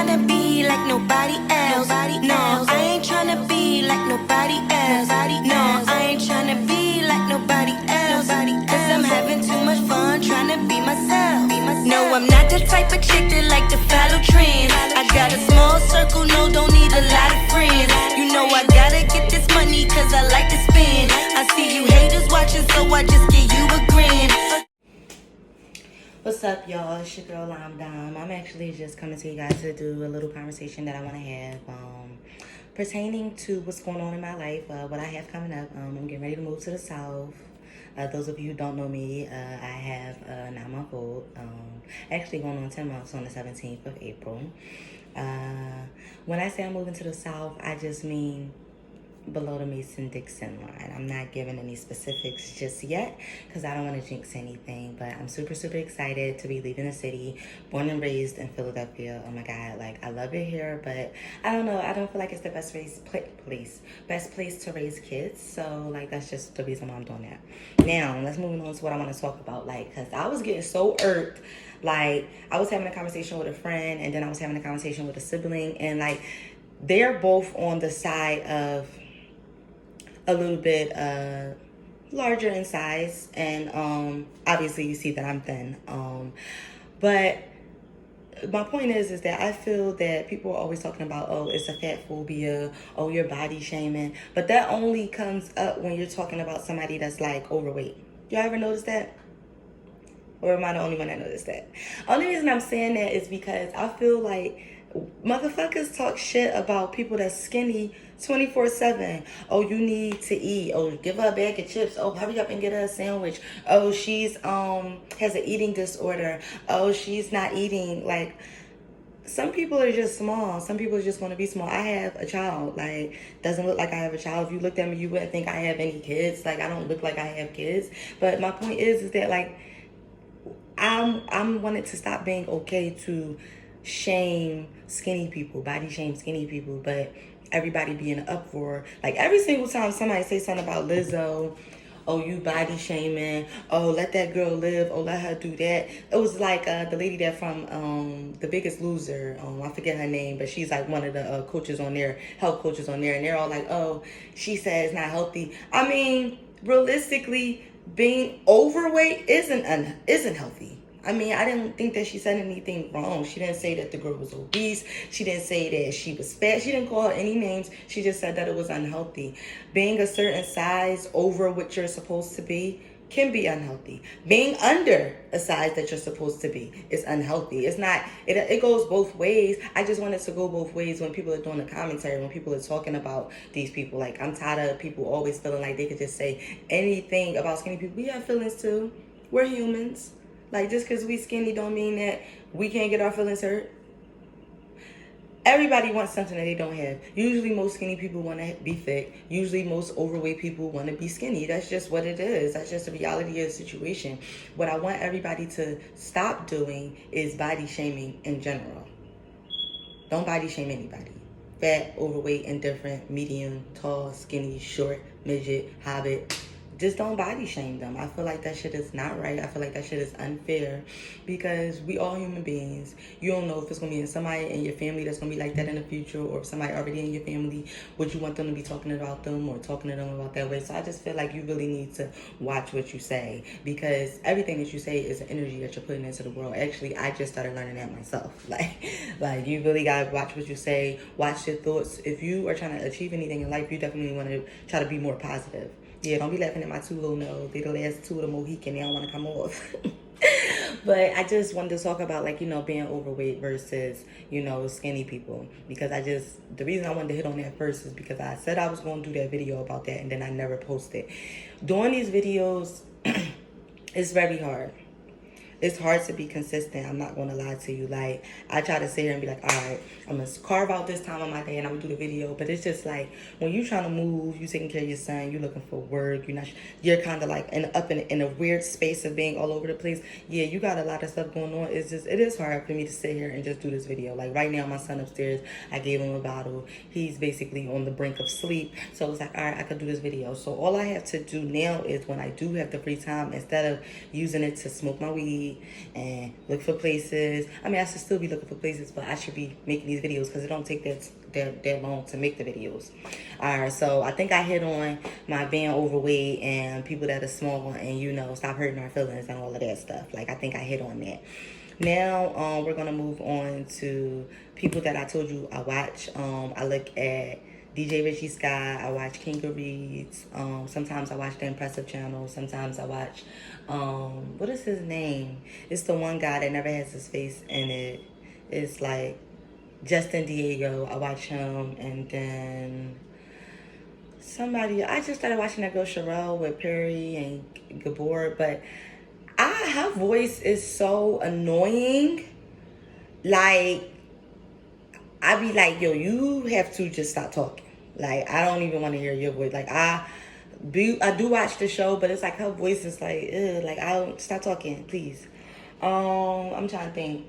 tryna be like nobody else. No, I ain't tryna be like nobody else. No, I ain't tryna be like nobody else. Cause I'm having too much fun tryna be myself. No, I'm not the type of chick that like to follow trends. I got a small circle, no, don't need a lot of friends. You know I gotta get this money cause I like to spend. I see you haters watching, so I just give you a grin. What's up, y'all? It's your girl, Lime Dime. I'm actually just coming to you guys to do a little conversation that I want to have pertaining to what's going on in my life, what I have coming up. I'm getting ready to move to the South. Those of you who don't know me, I have a 9-month-old, actually going on 10 months on the 17th of April. When I say I'm moving to the South, I just mean below the Mason-Dixon line. I'm not giving any specifics just yet because I don't want to jinx anything, but I'm super excited to be leaving the city. Born and raised in Philadelphia. Oh my God, like I love it here, but I don't know. I don't feel like it's the best place to raise kids. So like that's just the reason why I'm doing that. Now let's move on to what I want to talk about. Like, cause I was getting so irked. Like I was having a conversation with a friend, and then I was having a conversation with a sibling, and like they're both on the side of a little bit larger in size, and obviously you see that I'm thin, but my point is that I feel that people are always talking about, oh, it's a fat phobia, oh, you're body shaming, but that only comes up when you're talking about somebody that's like overweight. Y'all ever notice that? Or am I the only one that noticed that? Only reason I'm saying that is because I feel like motherfuckers talk shit about people that's skinny 24/7. Oh, you need to eat. Oh, give her a bag of chips. Oh, hurry up and get her a sandwich. Oh, she's has an eating disorder. Oh, she's not eating. Like, some people are just small. Some people are just going to be small. I have a child. Like, doesn't look like I have a child. If you looked at me, you wouldn't think I have any kids. Like, I don't look like I have kids. But my point is that like I'm wanted to stop being okay to shame skinny people, body shame skinny people, but everybody be in an uproar. Like every single time somebody say something about Lizzo, oh, you body shaming, oh, let that girl live, oh, let her do that. It was like the lady that from The Biggest Loser, I forget her name, but she's like one of the coaches on there, health coaches on there, and they're all like, oh, she said it's not healthy. I mean, realistically, being overweight isn't healthy. I mean, I didn't think that she said anything wrong. She didn't say that the girl was obese. She didn't say that she was fat. She didn't call her any names. She just said that it was unhealthy. Being a certain size over what you're supposed to be can be unhealthy. Being under a size that you're supposed to be is unhealthy. It's not, it goes both ways. I just want it to go both ways when people are doing the commentary, when people are talking about these people. Like, I'm tired of people always feeling like they could just say anything about skinny people. We have feelings too. We're humans. Like, just because we skinny don't mean that we can't get our feelings hurt. Everybody wants something that they don't have. Usually most skinny people want to be thick. Usually most overweight people want to be skinny. That's just what it is. That's just the reality of the situation. What I want everybody to stop doing is body shaming in general. Don't body shame anybody. Fat, overweight, indifferent, medium, tall, skinny, short, midget, hobbit. Just don't body shame them. I feel like that shit is not right. I feel like that shit is unfair because we all human beings. You don't know if it's going to be in somebody in your family that's going to be like that in the future, or if somebody already in your family, would you want them to be talking about them or talking to them about that way? So I just feel like you really need to watch what you say, because everything that you say is an energy that you're putting into the world. Actually, I just started learning that myself. Like you really got to watch what you say, watch your thoughts. If you are trying to achieve anything in life, you definitely want to try to be more positive. Yeah, don't be laughing at my two little nose. They the last two of the Mohican. They don't want to come off. But I just wanted to talk about, like, being overweight versus, skinny people. Because the reason I wanted to hit on that first is because I said I was going to do that video about that, and then I never posted. Doing these videos is very hard. It's hard to be consistent. I'm not going to lie to you. Like, I try to sit here and be like, all right, I'm going to carve out this time on my day and I'm going to do the video. But it's just like, when you're trying to move, you taking care of your son, you're looking for work, you're kind of like in a weird space of being all over the place. Yeah, you got a lot of stuff going on. It is hard for me to sit here and just do this video. Like, right now, my son upstairs, I gave him a bottle. He's basically on the brink of sleep. So it's like, all right, I could do this video. So all I have to do now is, when I do have the free time, instead of using it to smoke my weed, overweight and look for places. I mean, I should still be looking for places, but I should be making these videos because it don't take that long to make the videos. Alright, so I think I hit on my being overweight and people that are small and, you know, stop hurting our feelings and all of that stuff. Like, I think I hit on that. Now, we're gonna move on to people that I told you I watch. I look at DJ Richie Sky. I watch Kinga Reads. Sometimes I watch the Impressive Channel. Sometimes I watch, what is his name? It's the one guy that never has his face in it. It's like Justin Diego. I watch him, and then somebody. I just started watching that girl Sherelle with Perry and Gabor, but her voice is so annoying. Like, I be like, yo, you have to just stop talking. Like, I don't even want to hear your voice. Like, I do watch the show, but it's like her voice is like, ugh, like, I don't stop talking, please. I'm trying to think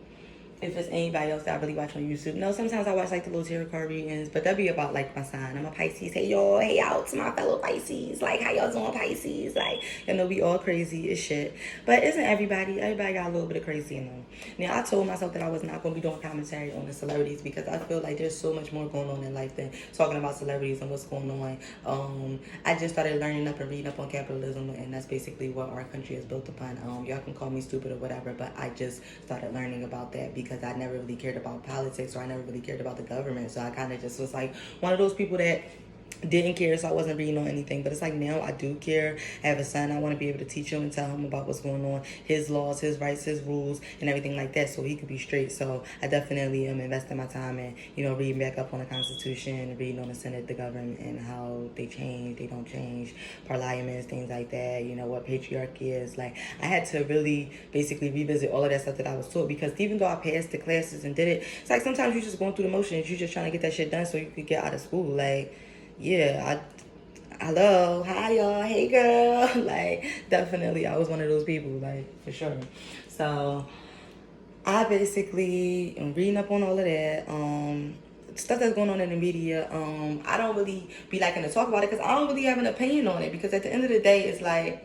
if it's anybody else that I really watch on YouTube. No, sometimes I watch like the little tarot card readings, but that'd be about like my sign. I'm a Pisces. Hey y'all, hey out to my fellow Pisces. Like, how y'all doing, Pisces? Like, you know, we all crazy as shit. But isn't everybody? Everybody got a little bit of crazy in them. Now, I told myself that I was not going to be doing commentary on the celebrities because I feel like there's so much more going on in life than talking about celebrities and what's going on. I just started learning up and reading up on capitalism, and that's basically what our country is built upon. Y'all can call me stupid or whatever, but I just started learning about that because I never really cared about politics, or I never really cared about the government. So I kind of just was like one of those people that didn't care, so I wasn't reading on anything. But it's like now I do care. I have a son. I want to be able to teach him and tell him about what's going on, his laws, his rights, his rules, and everything like that, so he could be straight. So I definitely am investing my time in, you know, reading back up on the Constitution, reading on the Senate, the government, and how they change, they don't change, parliaments, things like that, you know, what patriarchy is. Like, I had to really basically revisit all of that stuff that I was taught, because even though I passed the classes and did it, it's like sometimes you're just going through the motions. You're just trying to get that shit done so you could get out of school. Like, yeah, hello, hi y'all, hey girl. Like, definitely I was one of those people, like, for sure. So I basically am reading up on all of that, stuff that's going on in the media. I don't really be liking to talk about it because I don't really have an opinion on it, because at the end of the day, it's like,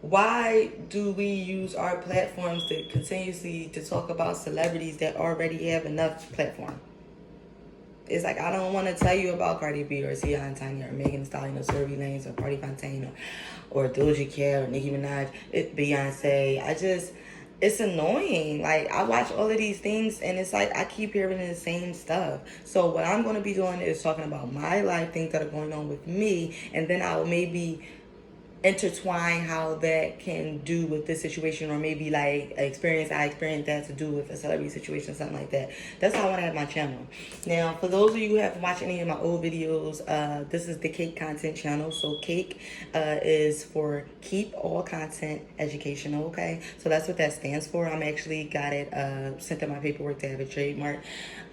why do we use our platforms to continuously to talk about celebrities that already have enough platform? It's like, I don't want to tell you about Cardi B or Tia and Tanya or Megan Thee Stallion or Tory Lanez or Cardi Fontaine or Doja Cat or Nicki Minaj, Beyonce. It's annoying. Like, I watch all of these things and it's like I keep hearing the same stuff. So what I'm going to be doing is talking about my life, things that are going on with me, and then I'll maybe intertwine how that can do with this situation, or maybe like I experienced that to do with a celebrity situation, something like that. That's how I want to have my channel. Now, for those of you who haven't watched any of my old videos, this is the Cake Content channel. So Cake is for Keep All Content Educational, okay? So that's what that stands for. I'm actually got it sent in my paperwork to have a trademark.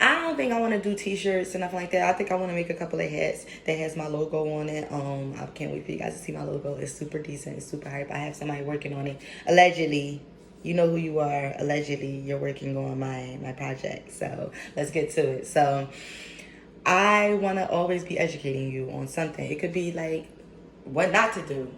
I don't think I want to do t-shirts and nothing like that. I think I want to make a couple of hats that has my logo on it. I can't wait for you guys to see my logo. It's super decent. It's super hype. I have somebody working on it. Allegedly. You know who you are. Allegedly, you're working on my project. So let's get to it. So I want to always be educating you on something. It could be like what not to do,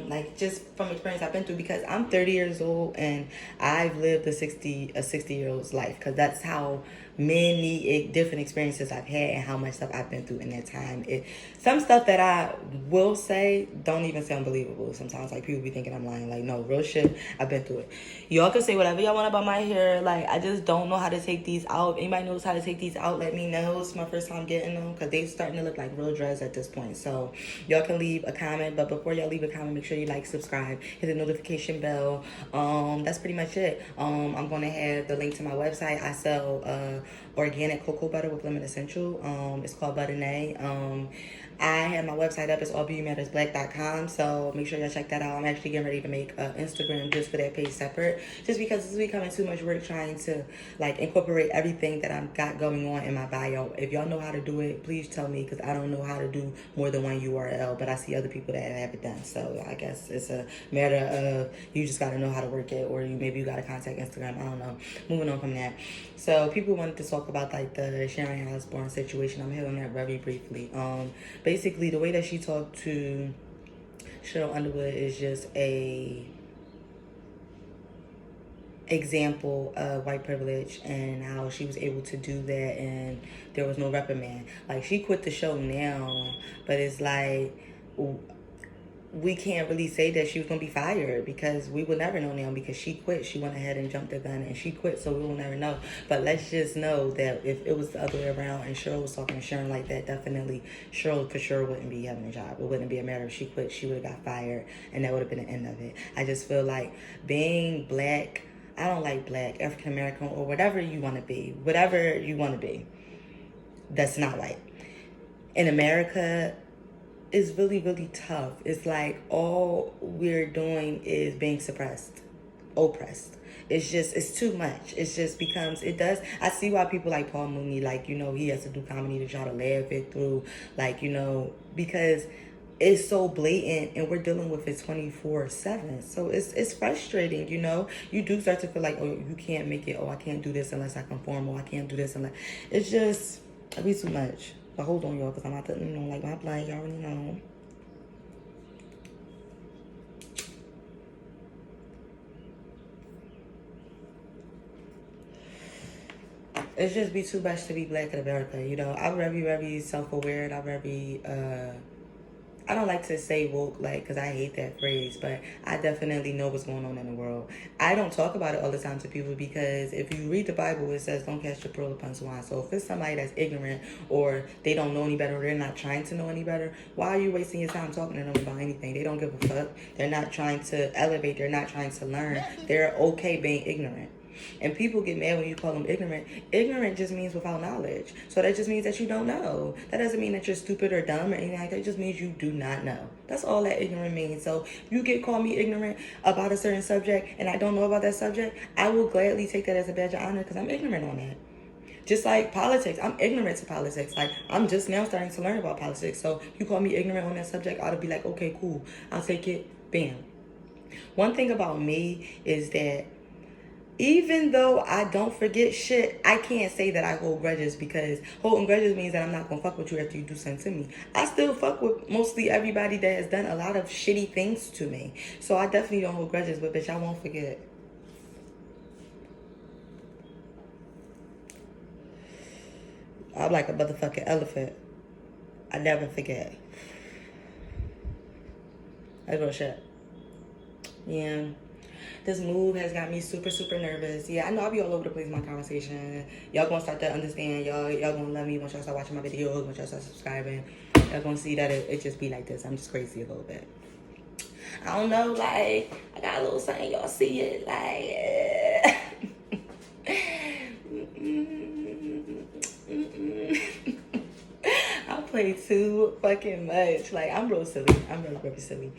like just from experience I've been through, because I'm 30 years old and I've lived a 60-year-old's life, because that's how many different experiences I've had and how much stuff I've been through in that time. Some stuff that I will say don't even sound believable sometimes. Like, people be thinking I'm lying. Like, no, real shit, I've been through it. Y'all can say whatever y'all want about my hair. Like, I just don't know how to take these out. If anybody knows how to take these out, let me know. It's my first time getting them, because they're starting to look like real dreads at this point. So y'all can leave a comment, but before y'all leave a comment, make sure you like, subscribe, hit the notification bell. That's pretty much it. I'm gonna have the link to my website. I sell organic cocoa butter with lemon essential. It's called Butternay. I have my website up. It's allbeautymattersblack.com. So make sure y'all check that out. I'm actually getting ready to make Instagram just for that page separate, just because it's becoming too much work trying to like incorporate everything that I've got going on in my bio. If y'all know how to do it, please tell me, because I don't know how to do more than one URL, but I see other people that have it done. So I guess it's a matter of you just got to know how to work it, or maybe you got to contact Instagram. I don't know. Moving on from that. So people wanted to talk about like the Sharon Osbourne situation. I'm hitting that very briefly. Basically, the way that she talked to Cheryl Underwood is just a example of white privilege and how she was able to do that and there was no reprimand. Like, she quit the show now, but it's like we can't really say that she was going to be fired because we will never know now because she quit. She went ahead and jumped the gun and she quit, so we will never know. But let's just know that if it was the other way around and Cheryl was talking to Sharon like that, definitely Cheryl for sure wouldn't be having a job. It wouldn't be a matter if she quit. She would have got fired and that would have been the end of it. I just feel like being black, I don't like black, African American, or whatever you want to be, that's not white. In America, is really, really tough. It's like all we're doing is being suppressed, oppressed. It's too much. It just becomes, I see why people like Paul Mooney, like, he has to do comedy to try to laugh it through, like, because it's so blatant and we're dealing with it 24/7. So it's frustrating, You do start to feel like, oh, you can't make it. Oh, I can't do this unless I conform. Oh, I can't do this unless... It's just, it'd be too much. But hold on, y'all, because I'm about to, like my blind, y'all already know. It's just be too much to be black in America, I'm very, very self-aware and I'm very, I don't like to say woke, because I hate that phrase, but I definitely know what's going on in the world. I don't talk about it all the time to people because if you read the Bible, it says don't cast your pearl upon swine. So if it's somebody that's ignorant or they don't know any better or they're not trying to know any better, why are you wasting your time talking to them about anything? They don't give a fuck. They're not trying to elevate. They're not trying to learn. They're okay being ignorant. And people get mad when you call them ignorant. Ignorant just means without knowledge. So that just means that you don't know. That doesn't mean that you're stupid or dumb or anything like that. It just means you do not know. That's all that ignorant means. So if you call me ignorant about a certain subject and I don't know about that subject, I will gladly take that as a badge of honor because I'm ignorant on that. Just like politics, I'm ignorant to politics. Like, I'm just now starting to learn about politics. So you call me ignorant on that subject, I'll be like, okay, cool. I'll take it. Bam. One thing about me is that even though I don't forget shit, I can't say that I hold grudges because holding grudges means that I'm not going to fuck with you after you do something to me. I still fuck with mostly everybody that has done a lot of shitty things to me. So I definitely don't hold grudges, but bitch, I won't forget. I'm like a motherfucking elephant. I never forget. That's real shit. Yeah. This move has got me super, super nervous. Yeah, I know I'll be all over the place in my conversation. Y'all gonna start to understand. Y'all gonna love me once y'all start watching my videos, once y'all start subscribing. Y'all gonna see that it just be like this. I'm just crazy a little bit. I don't know, I got a little something. Y'all see it, I play too fucking much. I'm real silly. I'm really, really silly.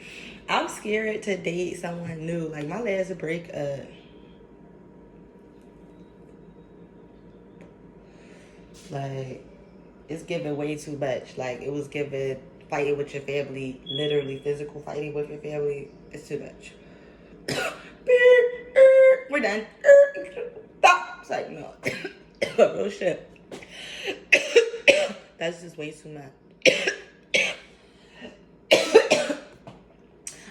I'm scared to date someone new. My last breakup. It's giving way too much. It was giving fighting with your family, literally physical fighting with your family. It's too much. We're done. Stop. It's no. Real shit. That's just way too much.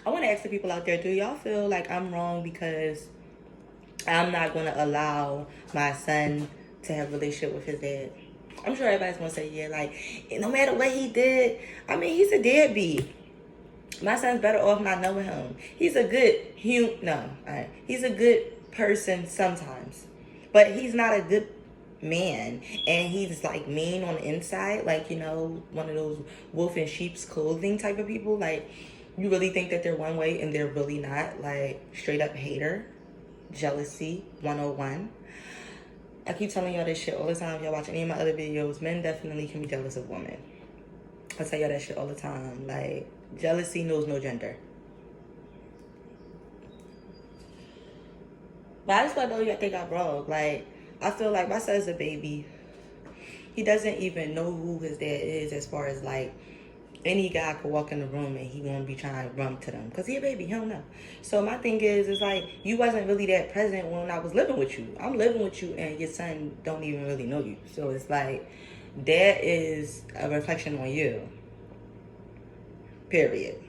I want to ask the people out there, do y'all feel like I'm wrong because I'm not going to allow my son to have a relationship with his dad? I'm sure everybody's going to say, yeah, no matter what he did, he's a deadbeat. My son's better off not knowing him. He's a good he's a good person sometimes, but he's not a good man, and he's mean on the inside, one of those wolf in sheep's clothing type of people. You really think that they're one way and they're really not. Straight up hater, jealousy 101. I keep telling y'all this shit all the time. If y'all watch any of my other videos, men definitely can be jealous of women. I tell y'all that shit all the time. Jealousy knows no gender. But I just want to know y'all think I'm wrong. I feel like my son's a baby. He doesn't even know who his dad is, as far as any guy could walk in the room and he won't be trying to run to them because he a baby. He don't know. So my thing is you wasn't really that present when I was living with you. I'm living with you and your son don't even really know you. So it's that is a reflection on you. Period.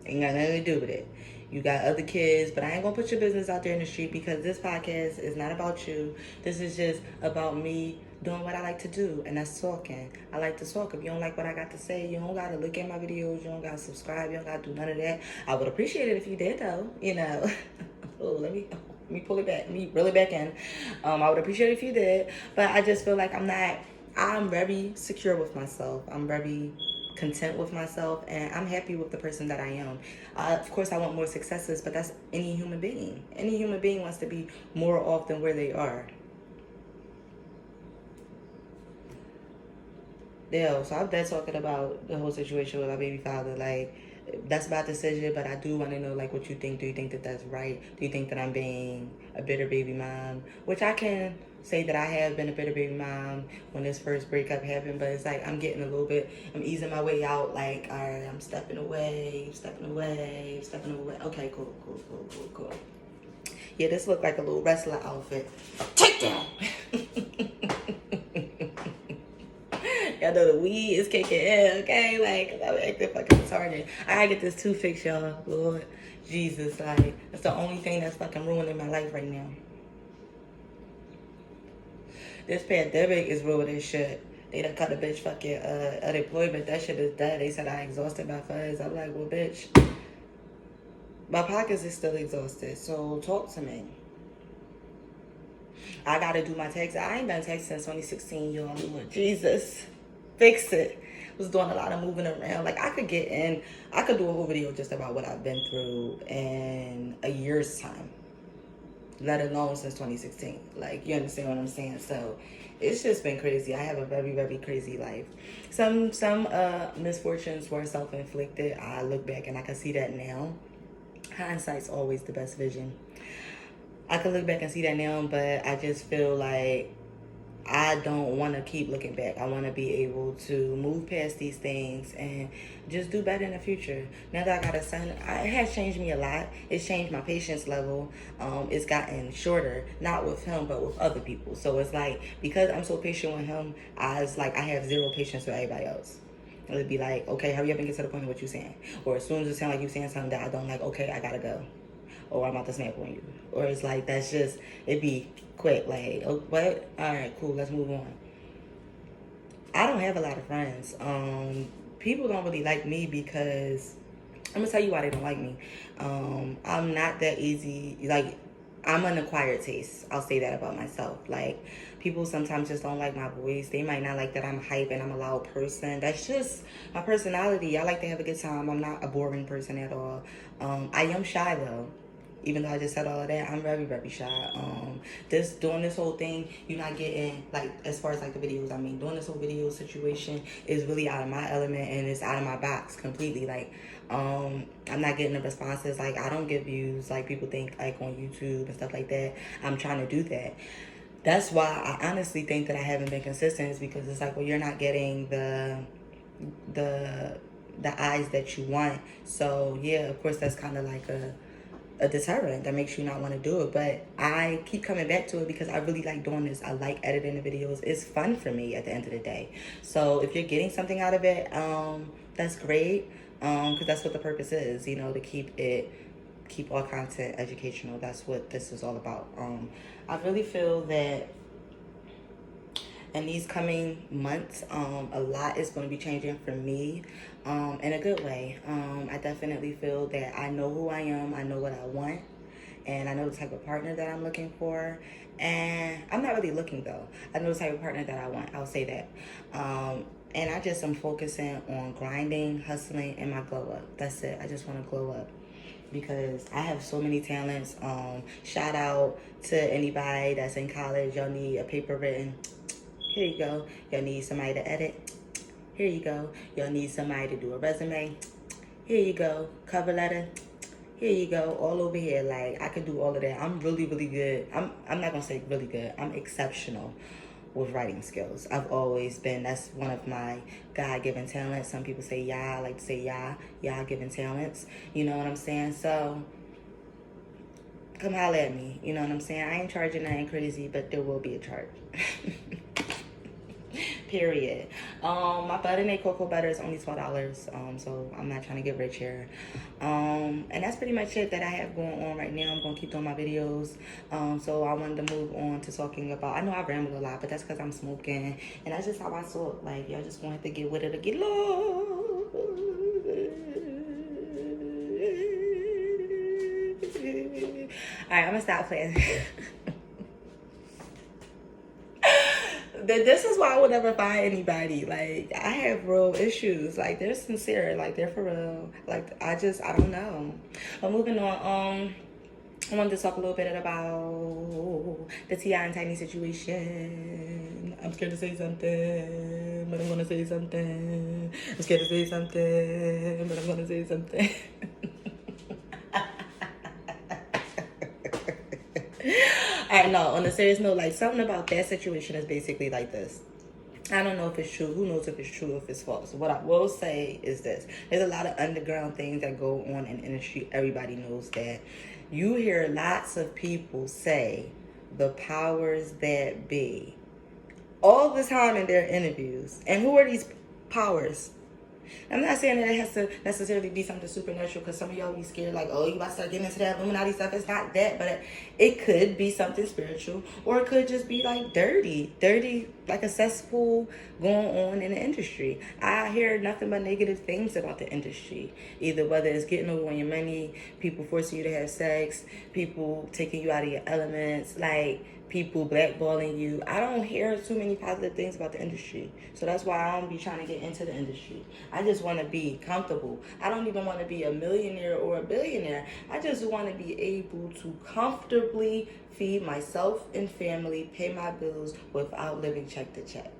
Ain't got nothing to do with it. You got other kids, but I ain't gonna put your business out there in the street because this podcast is not about you. This is just about me doing what I like to do, and that's talking. I like to talk. If you don't like what I got to say, you don't gotta look at my videos, you don't gotta subscribe, you don't gotta do none of that. I would appreciate it if you did though, you know. Oh, let me pull it back, let me reel it back in. I would appreciate it if you did, but I just feel like I'm very secure with myself. I'm very content with myself, and I'm happy with the person that I am. Of course, I want more successes, but that's any human being. Any human being wants to be more off than where they are. Yeah, so I'm done talking about the whole situation with my baby father. Like, that's about decision, but I do want to know, like, what you think. Do you think that that's right? Do you think that I'm being a bitter baby mom? Which I can say that I have been a bitter baby mom when this first breakup happened, but it's like I'm getting a little bit, I'm easing my way out. Like, all right, I'm stepping away. Okay, cool. Yeah, this looked like a little wrestler outfit. Take down! Y'all know the weed is kicking in, okay? Like, I'm acting fucking retarded. I gotta get this tooth fixed, y'all. Lord Jesus, like, that's the only thing that's fucking ruining my life right now. This pandemic is ruining shit. They done cut a bitch fucking unemployment. That shit is dead. They said I exhausted my funds. I'm like, well, bitch, my pockets is still exhausted. So talk to me. I gotta do my taxes. I ain't done taxes since 2016, y'all. Lord Jesus, fix it. Was doing a lot of moving around. Like, I could do a whole video just about what I've been through in a year's time, let alone since 2016. Like, you understand what I'm saying? So it's just been crazy. I have a very, very crazy life. Some misfortunes were self-inflicted. I look back and I can see that now. Hindsight's always the best vision. I can look back and see that now, but I just feel like I don't want to keep looking back. I want to be able to move past these things and just do better in the future. Now that I got a son, it has changed me a lot. It's changed my patience level. It's gotten shorter, not with him, but with other people. So it's like, because I'm so patient with him, it's like I have zero patience with everybody else. It would be like, okay, hurry up and get to the point of what you're saying. Or as soon as it sounds like you're saying something that I don't like, okay, I gotta go. Or I'm about to snap on you. Or it's like, that's just, it'd be quick. Like, oh, what? All right, cool, let's move on. I don't have a lot of friends. People don't really like me because, I'm gonna tell you why they don't like me. I'm not that easy. Like, I'm an acquired taste. I'll say that about myself. Like, people sometimes just don't like my voice. They might not like that I'm hype and I'm a loud person. That's just my personality. I like to have a good time. I'm not a boring person at all. I am shy though. Even though I just said all of that, I'm very, very shy. Doing this whole thing, you're not getting, like, as far as, like, the videos, I mean, doing this whole video situation is really out of my element and it's out of my box completely. Like, I'm not getting the responses. Like, I don't get views like people think, like, on YouTube and stuff like that. I'm trying to do that. That's why I honestly think that I haven't been consistent, is because it's like, well, you're not getting the eyes that you want. So, yeah, of course, that's kind of like a deterrent that makes you not want to do it. But I keep coming back to it because I really like doing this. I like editing the videos. It's fun for me at the end of the day. So if you're getting something out of it, that's great, because that's what the purpose is, you know, to keep all content educational. That's what this is all about. I really feel that in these coming months, a lot is going to be changing for me, in a good way. I definitely feel that I know who I am, I know what I want, and I know the type of partner that I'm looking for. And I'm not really looking though. I know the type of partner that I want, I'll say that. And I just am focusing on grinding, hustling, and my glow up. That's it. I just want to glow up, because I have so many talents. Shout out to anybody that's in college. Y'all need a paper written. Here you go. Y'all need somebody to edit. Here you go. Y'all need somebody to do a resume. Here you go. Cover letter. Here you go. All over here. Like, I can do all of that. I'm really, really good. I'm not going to say really good. I'm exceptional with writing skills. I've always been. That's one of my God-given talents. Some people say I like to say God-given talents. You know what I'm saying? So, come holler at me. You know what I'm saying? I ain't charging nothing crazy, but there will be a charge. Period. My butter and cocoa butter is only $12. So I'm not trying to get rich here. And that's pretty much it that I have going on right now. I'm gonna keep doing my videos. So I wanted to move on to talking about. I know I ramble a lot, but that's because I'm smoking, and that's just how I talk. Like y'all just gonna have to get with it or get lost. All right, I'm gonna stop playing. This is why I would never find anybody. Like, I have real issues. Like, they're sincere. Like, they're for real. Like, I don't know. But moving on, I wanted to talk a little bit about the T.I. and Tiny situation. I'm scared to say something, but I'm gonna say something. I'm scared to say something, but I'm gonna say something. I know, on a serious note, like, something about that situation is basically like this. I don't know if it's true. Who knows if it's true or if it's false? What I will say is this. There's a lot of underground things that go on in the industry. Everybody knows that. You hear lots of people say the powers that be all the time in their interviews. And who are these powers? I'm not saying that it has to necessarily be something supernatural, because some of y'all be scared, like, oh, you about to start getting into that Illuminati stuff. It's not that, but it could be something spiritual, or it could just be like dirty, like a cesspool going on in the industry. I hear nothing but negative things about the industry, either whether it's getting over on your money, people forcing you to have sex, people taking you out of your elements, like people blackballing you. I don't hear too many positive things about the industry. So that's why I don't be trying to get into the industry. I just want to be comfortable. I don't even want to be a millionaire or a billionaire. I just want to be able to comfortably feed myself and family, pay my bills without living check to check.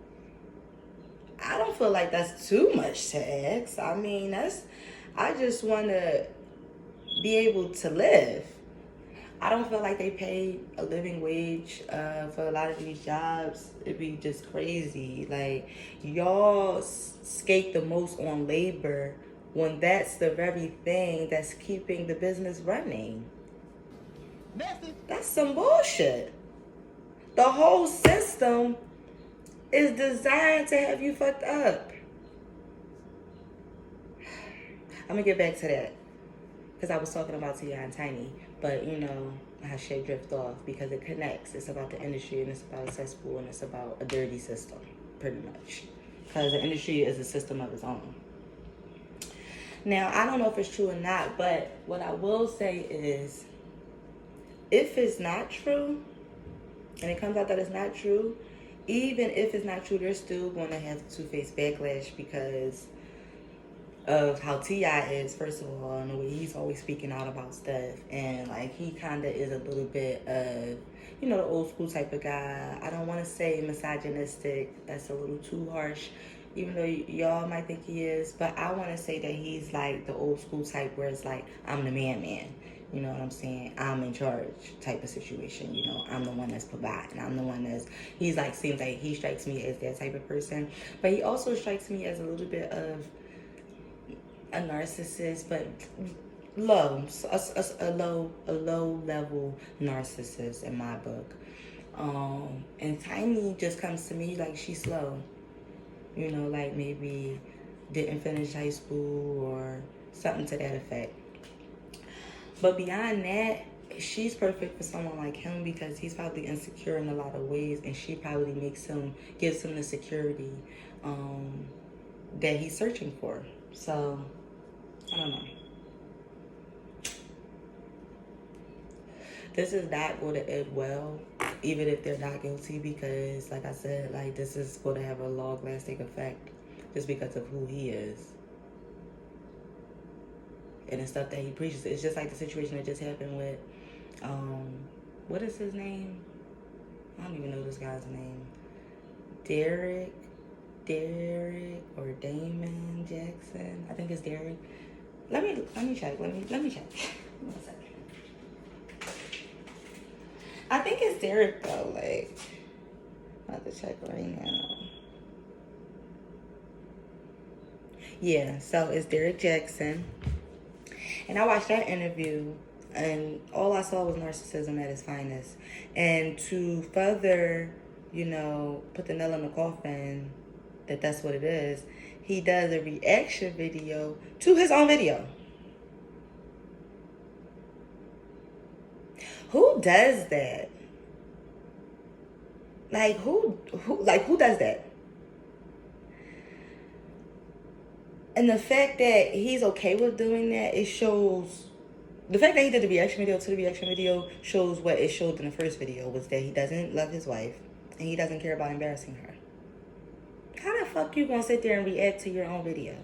I don't feel like that's too much to ask. I mean, I just want to be able to live. I don't feel like they pay a living wage for a lot of these jobs. It'd be just crazy. Like, y'all skate the most on labor when that's the very thing that's keeping the business running. That's some bullshit. The whole system is designed to have you fucked up. I'm gonna get back to that, because I was talking about T.I. and Tiny, but you know how shit drift off, because it connects. It's about the industry, and it's about a cesspool, and it's about a dirty system, pretty much, because the industry is a system of its own. Now, I don't know if it's true or not, but what I will say is, if it's not true, and it comes out that it's not true, even if it's not true, they're still going to have to face backlash because of how T.I. is, first of all, and the way he's always speaking out about stuff. And, like, he kind of is a little bit of, you know, the old school type of guy. I don't want to say misogynistic. That's a little too harsh, even though y'all might think he is. But I want to say that he's, like, the old school type where it's like, I'm the man. You know what I'm saying? I'm in charge type of situation. You know, I'm the one that's providing. I'm the one that's, he's like, seems like he strikes me as that type of person. But he also strikes me as a little bit of a narcissist, but low, a low level narcissist in my book. And Tiny just comes to me like she's slow. You know, like maybe didn't finish high school or something to that effect. But beyond that, she's perfect for someone like him because he's probably insecure in a lot of ways, and she probably gives him the security that he's searching for. So, I don't know. This is not going to end well, even if they're not guilty, because, like I said, like, this is going to have a long-lasting effect just because of who he is. And the stuff that he preaches. It's just like the situation that just happened with, what is his name? I don't even know this guy's name. Derek or Damon Jackson. I think it's Derek. Let me check. Let me check. 1 second. I think it's Derek though. Like, I have to check right now. Yeah, so it's Derek Jackson. And I watched that interview, and all I saw was narcissism at its finest. And to further, you know, put the nail in the coffin, that that's what it is, he does a reaction video to his own video. Who does that? Like who does that? And the fact that he's okay with doing that, it shows. The fact that he did the reaction video to the reaction video shows what it showed in the first video, was that he doesn't love his wife and he doesn't care about embarrassing her. How the fuck you gonna sit there and react to your own video?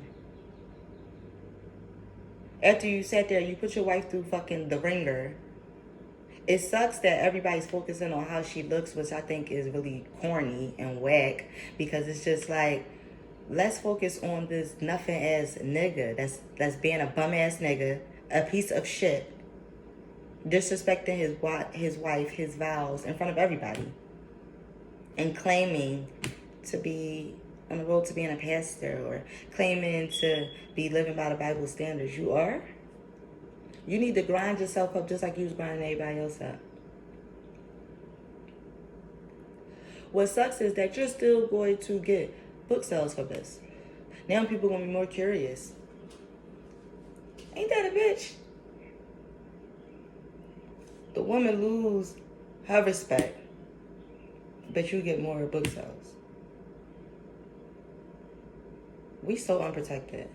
After you sat there, you put your wife through fucking the ringer. It sucks that everybody's focusing on how she looks, which I think is really corny and whack, because it's just like, let's focus on this nothing ass nigga that's being a bum ass nigga, a piece of shit, disrespecting his wife, his vows in front of everybody, and claiming to be on the road to being a pastor, or claiming to be living by the Bible standards. You are? You need to grind yourself up just like you was grinding everybody else up. What sucks is that you're still going to get book sales for this. Now people are going to be more curious. Ain't that a bitch? The woman lose her respect, but you get more book sales. We so unprotected.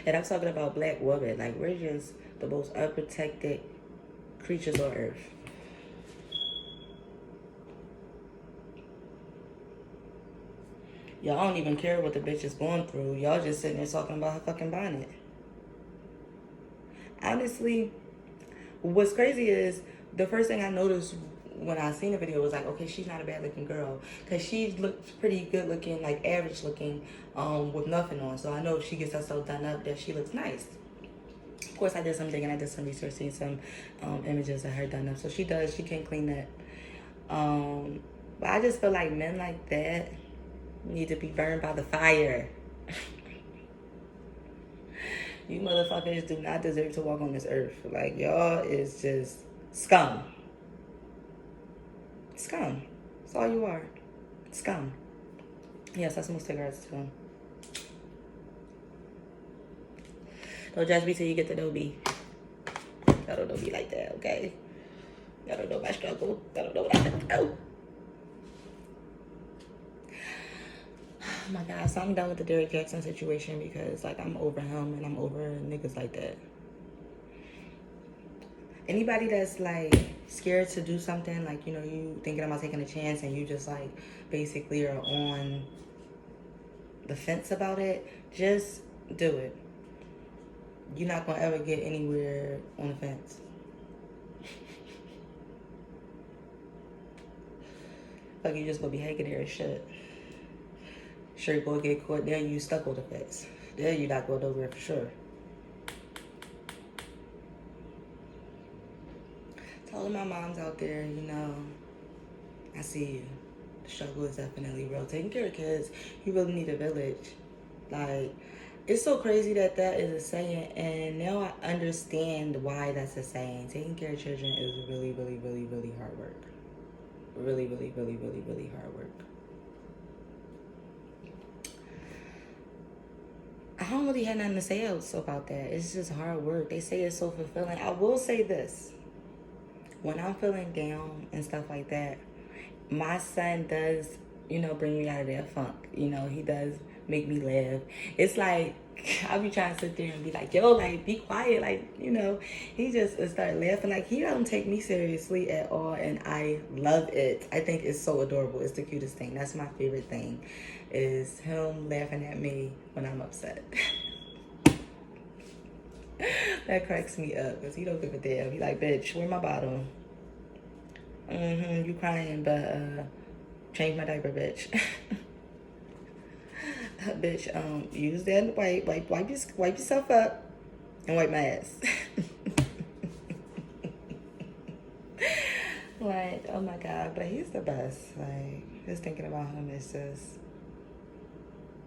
And I'm talking about black women. Like, we're just the most unprotected creatures on earth. Y'all don't even care what the bitch is going through. Y'all just sitting there talking about her fucking bonnet. Honestly, what's crazy is the first thing I noticed when I seen the video was like, okay, she's not a bad looking girl, because she looks pretty good looking, like average looking, with nothing on. So I know if she gets herself done up, that she looks nice. Of course, I did some digging, I did some research, seen some images of her done up. So she can clean that. But I just feel like men like that need to be burned by the fire. You motherfuckers do not deserve to walk on this earth. Like, y'all is just scum. Scum. That's all you are. Scum. Yes, I smoke cigarettes too. Don't judge me till you get to know me. Y'all don't know me like that, okay? Y'all don't know my struggle. Y'all don't know what I went through. Oh my God, so I'm done with the Derrick Jackson situation, because like I'm over him and I'm over niggas like that. Anybody that's like scared to do something, like, you know, you thinking about taking a chance and you just like basically are on the fence about it, just do it. You're not gonna ever get anywhere on the fence. Like, you just gonna be hanging there and shit. Sure, go get caught there, you stuck on the fence. There you not going nowhere for sure. To all of my moms out there, you know, I see you. The struggle is definitely real. Taking care of kids, you really need a village. Like, it's so crazy that that is a saying, and now I understand why that's a saying. Taking care of children is really, really, really, really hard work. Really, really, really, really, really hard work. I don't really have nothing to say else about that. It's just hard work. They say it's so fulfilling. I will say this. When I'm feeling down and stuff like that, my son does, you know, bring me out of that funk. You know, he does make me laugh. It's like, I'll be trying to sit there and be like, yo, like, be quiet. Like, you know, he just start laughing. Like, he don't take me seriously at all, and I love it. I think it's so adorable. It's the cutest thing. That's my favorite thing, is him laughing at me when I'm upset. That cracks me up, because he don't give a damn. He like, bitch, where my bottle? You crying, but change my diaper, bitch. Bitch, use that wipe yourself up and wipe my ass. Like, oh my God, but he's the best. Like, just thinking about him is just,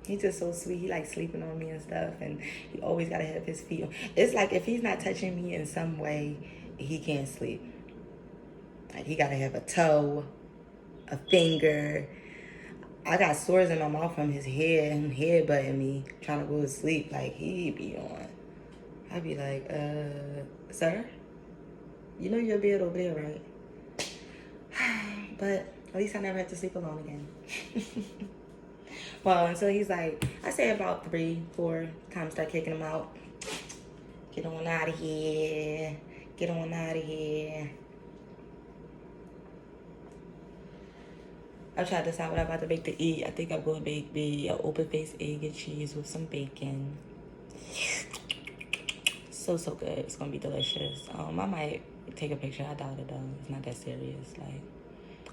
he's just so sweet. He likes sleeping on me and stuff, and he always gotta have his feet on. It's like, if he's not touching me in some way, he can't sleep. Like, he gotta have a toe, a finger, I got sores in my mouth from his head butting me, trying to go to sleep. Like, he be on. I be like, sir, you know your bed over there, right? But at least I never have to sleep alone again. Well, until he's like, I say about 3, 4 times, start kicking him out. Get on out of here. Get on out of here. I tried to decide what I'm about to bake to eat. I think I'm going to bake me an open-faced egg and cheese with some bacon. So good. It's going to be delicious. I might take a picture. I doubt it, though. It's not that serious. Like,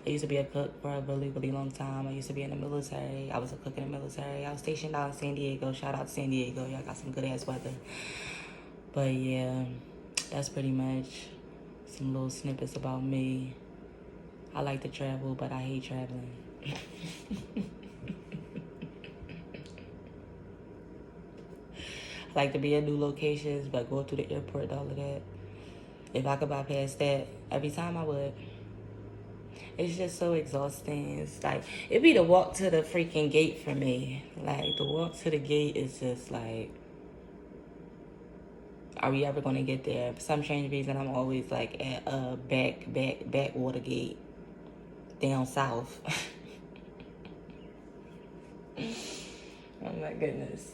I used to be a cook for a really, really long time. I used to be in the military. I was a cook in the military. I was stationed out in San Diego. Shout out to San Diego. Y'all got some good-ass weather. But, yeah, that's pretty much some little snippets about me. I like to travel, but I hate traveling. I like to be in new locations, but going through the airport, all of that. If I could bypass that, every time I would. It's just so exhausting. It's like, it'd be the walk to the freaking gate for me. Like, the walk to the gate is just like, are we ever going to get there? For some strange reason, I'm always like at a backwater gate down south. Oh my goodness.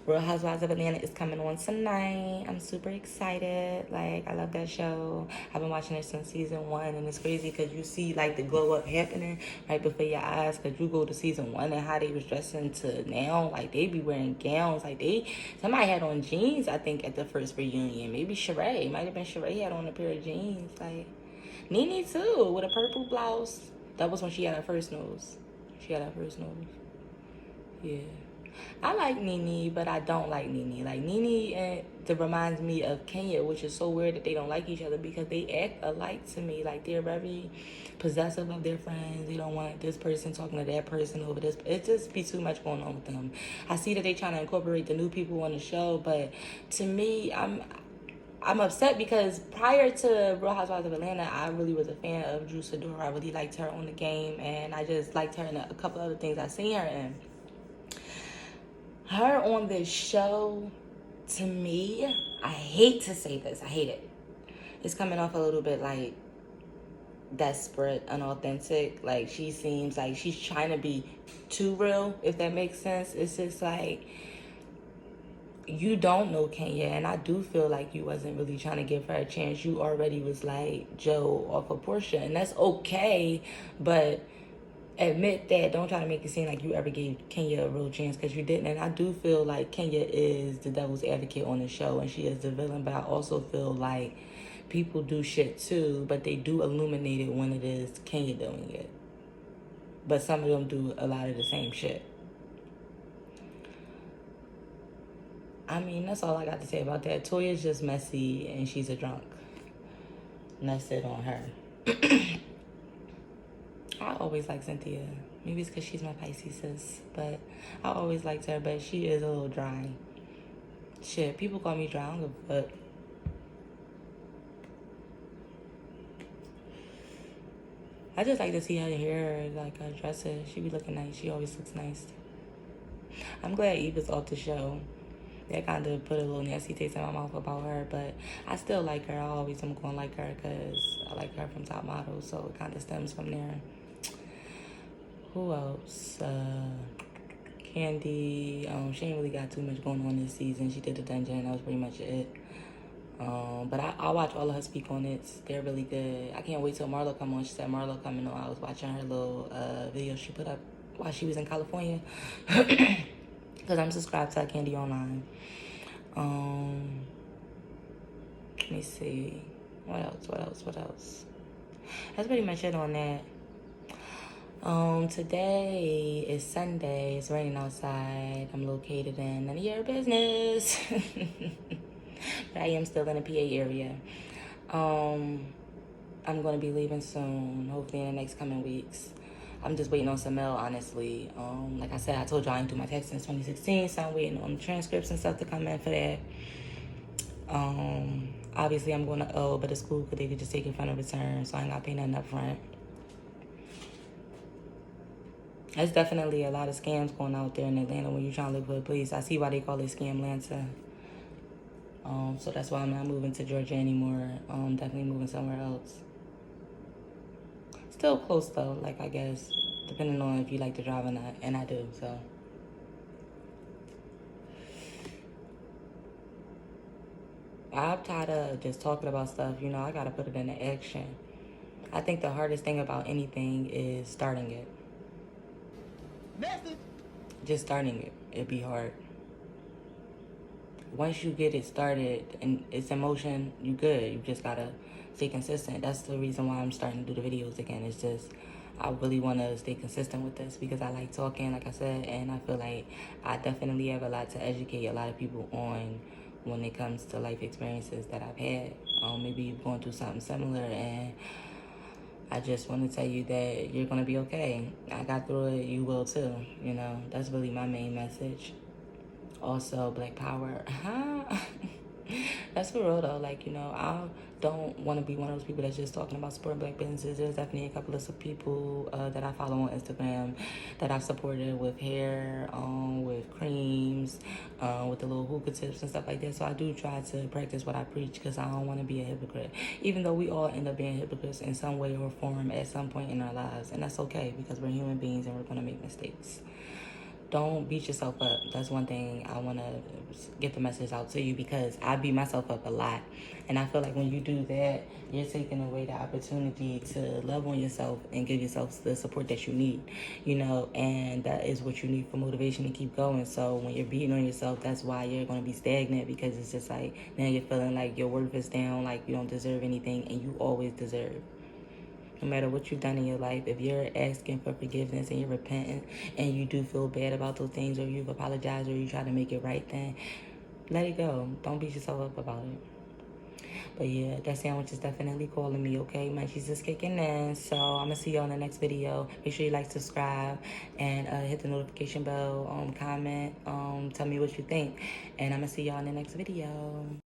Real Housewives of Atlanta is coming on tonight. I'm super excited. Like, I love that show. I've been watching it since season 1, and it's crazy because you see like the glow up happening right before your eyes. Because you go to season 1 and how they was dressing to now, like they be wearing gowns. Like somebody had on jeans. I think at the first reunion, maybe Sheree. It might have been Sheree had on a pair of jeans. Like Nene too, with a purple blouse. That was when she had her first nose. She had her first nose. Yeah. I like Nene, but I don't like Nene. Like, Nene that reminds me of Kenya, which is so weird that they don't like each other because they act alike to me. Like, they're very possessive of their friends. They don't want this person talking to that person over this. It just be too much going on with them. I see that they trying to incorporate the new people on the show, but to me, I'm upset because prior to Real Housewives of Atlanta, I really was a fan of Drew Sidora. I really liked her on the game, and I just liked her in a couple other things I seen her in. Her on this show, to me, I hate to say this, I hate it. It's coming off a little bit like desperate, unauthentic. Like, she seems like she's trying to be too real, if that makes sense. It's just like, you don't know Kenya, and I do feel like you wasn't really trying to give her a chance. You already was like Joe off of Portia, and that's okay, but admit that. Don't try to make it seem like you ever gave Kenya a real chance, because you didn't. And I do feel like Kenya is the devil's advocate on the show, and she is the villain, but I also feel like people do shit too, but they do illuminate it when it is Kenya doing it. But some of them do a lot of the same shit. I mean, that's all I got to say about that. Toya's just messy, and she's a drunk. And that's it on her. I always like Cynthia. Maybe it's because she's my Pisces sis, but I always liked her, but she is a little dry. Shit, people call me dry, I don't give a fuck. I just like to see her hair, like her dresses. She be looking nice. She always looks nice. I'm glad Eve is off the show. That kind of put a little nasty taste in my mouth about her, but I still like her. I always am going to like her because I like her from Top Model, so it kind of stems from there. Who else? Candy. She ain't really got too much going on this season. She did the dungeon. That was pretty much it. But I watch all of her speak on it. They're really good. I can't wait till Marlo come on. She said Marlo coming on. I was watching her little video she put up while she was in California. Because I'm subscribed to Candy Online. Let me see. What else? That's pretty much it on that. Today is Sunday. It's raining outside. I'm located in none of your business. But I am still in the PA area. I'm going to be leaving soon, hopefully in the next coming weeks. I'm just waiting on some mail, honestly. Like I said, I told y'all I didn't do my text since 2016, so I'm waiting on the transcripts and stuff to come in for that. Obviously, I'm going to owe, but it's cool because they could just take it in front of return, so I ain't got to pay nothing up front. There's definitely a lot of scams going out there in Atlanta when you're trying to look for the police. I see why they call it Scam Atlanta. So that's why I'm not moving to Georgia anymore. Definitely moving somewhere else. Still close though, like I guess, depending on if you like to drive or not, and I do, so. I'm tired of just talking about stuff, you know, I gotta put it into action. I think the hardest thing about anything is starting it. Message. Just starting it, it'd be hard. Once you get it started and it's in motion, you good. You just gotta stay consistent. That's the reason why I'm starting to do the videos again. It's just, I really want to stay consistent with this because I like talking, like I said, and I feel like I definitely have a lot to educate a lot of people on when it comes to life experiences that I've had. Maybe you're going through something similar, and I just want to tell you that you're going to be okay. I got through it, you will too. You know, that's really my main message. Also, Black Power. That's for real though. Like, you know, I don't want to be one of those people that's just talking about supporting Black businesses. There's definitely a couple of people that I follow on Instagram that I've supported with hair, with creams, with the little hookah tips and stuff like that. So I do try to practice what I preach because I don't want to be a hypocrite. Even though we all end up being hypocrites in some way or form at some point in our lives. And that's okay because we're human beings and we're going to make mistakes. Don't beat yourself up. That's one thing I want to get the message out to you because I beat myself up a lot. And I feel like when you do that, you're taking away the opportunity to love on yourself and give yourself the support that you need, you know, and that is what you need for motivation to keep going. So when you're beating on yourself, that's why you're going to be stagnant because it's just like now you're feeling like your worth is down, like you don't deserve anything, and you always deserve. No matter what you've done in your life, if you're asking for forgiveness and you're repentant and you do feel bad about those things or you've apologized or you try to make it right, then let it go. Don't beat yourself up about it. But yeah, that sandwich is definitely calling me, okay? My cheese is kicking in. So I'm going to see you on the next video. Make sure you like, subscribe, and hit the notification bell, comment, tell me what you think. And I'm going to see y'all in the next video.